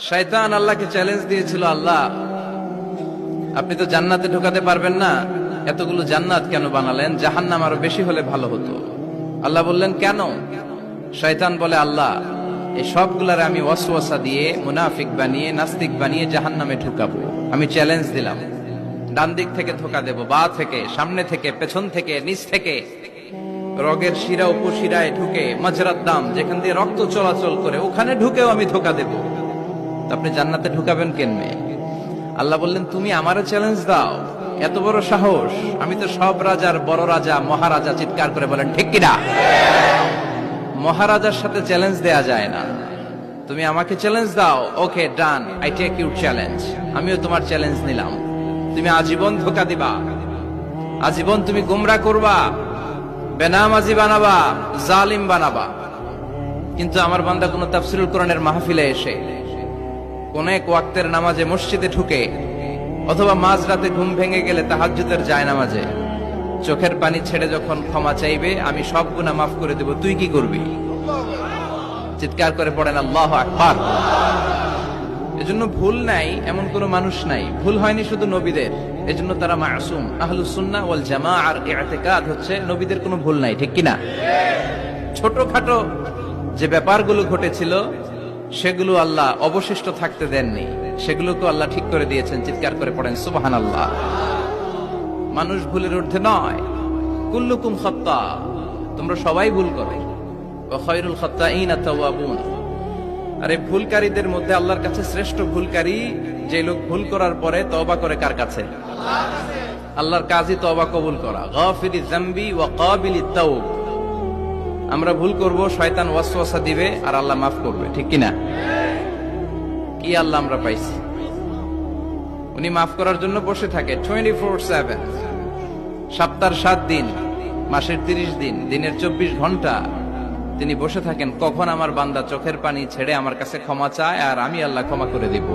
শয়তান আল্লাহকে চ্যালেঞ্জ দিয়েছিল, আল্লাহ আপনি তো জান্নাতে ঢোকাতে পারবেন না, এতগুলো জান্নাত কেন বানালেন? জাহান্নাম আরো বেশি হলে ভালো হতো। আল্লাহ বললেন কেন? শয়তান বলে, আল্লাহ এই সবগুলারে আমি ওয়াসওয়াসা দিয়ে মুনাফিক বানিয়ে নাস্তিক বানিয়ে জাহান্নামে ঢুকাবো। আমি চ্যালেঞ্জ দিলাম, ডান দিক থেকে ধোকা দেব, বা থেকে, সামনে থেকে, পেছন থেকে, নিচ থেকে, রগের শিরা উপশিরায় ঢুকে, মাজরার দাম যেখান দিয়ে রক্ত চলাচল করে ওখানে ঢুকেও আমি ধোকা দেব। আপনি জান্নাতে ঢুকাবেন কেমনে? আল্লাহ বললেন, তুমি আমারে চ্যালেঞ্জ দাও, এত বড় সাহস? আমি তো সব রাজার বড় রাজা, মহারাজা। চিৎকার করে বলেন ঠিক কিনা? মহারাজার সাথে চ্যালেঞ্জ দেয়া যায় না। তুমি আমাকে চ্যালেঞ্জ দাও, ওকে ডান, আই টেক ইউর চ্যালেঞ্জ। আমিও তোমার চ্যালেঞ্জ নিলাম। তুমি আজীবন ধোকা দিবা, আজীবন তুমি গুমরা করবা, বেনামাজি বানাবা, জালিম বানাবা। কিন্তু আমার বান্দা কোন তাফসীরুল কোরআনের মাহফিলে এসে, কোন এক ওয়াক্তের নামাজে মসজিদে ঢুকে, অথবা মাঝরাতে ঘুম ভেঙে গেলে তাহাজ্জুদের জায়নামাজে চোখের পানি ছেড়ে যখন ক্ষমা চাইবে, আমি সব গুনাহ মাফ করে দেব, তুই কি করবি? চিৎকার করে পড়েন আল্লাহু আকবার। এজন্য ভুল নাই এমন কোন মানুষ নাই, ভুল হয়নি শুধু নবীদের, এজন্য তারা মাসুম। আহলুস সুন্নাহ ওয়াল জামাআর ইতিকাদ হচ্ছে নবীদের কোনো ভুল নাই, ঠিক কিনা? ছোটখাটো যে ব্যাপারগুলো ঘটেছিল সেগুলো আল্লাহ অবশিষ্ট থাকতে দেননি, সেগুলোকে আল্লাহ ঠিক করে দিয়েছেন। চিৎকার করে পড়েন সুবহানাল্লাহ। মানুষ ভুলের ঊর্ধ্বে নয়। কুল্লুকুম খাত্তা, তোমরা সবাই ভুল করো। ওয়া খায়রুল খাত্তাইনা তাওয়াবুন, আরে ভুলকারীদের মধ্যে আল্লাহর কাছে শ্রেষ্ঠ ভুলকারী যে লোক ভুল করার পরে তওবা করে। কার কাছে? আল্লাহর কাছে। আল্লাহর কাজই তওবা কবুল করা। গাফিরিজ যামবি ওয়া কাবিলিত তাওব। আমরা ভুল করব, শয়তান ওয়াসওয়াসা দিবে, আর আল্লাহ মাফ করবে, ঠিক কিনা? কি আল্লাহ আমরা পাইছি, উনি মাফ করার জন্য বসে থাকে 24/7। সপ্তাহের 7 দিন, মাসের 30 দিন, দিনের 24 ঘন্টা তিনি বসে থাকেন, কখন আমার বান্দা চোখের পানি ছেড়ে আমার কাছে ক্ষমা চায় আর আমি আল্লাহ ক্ষমা করে দিব।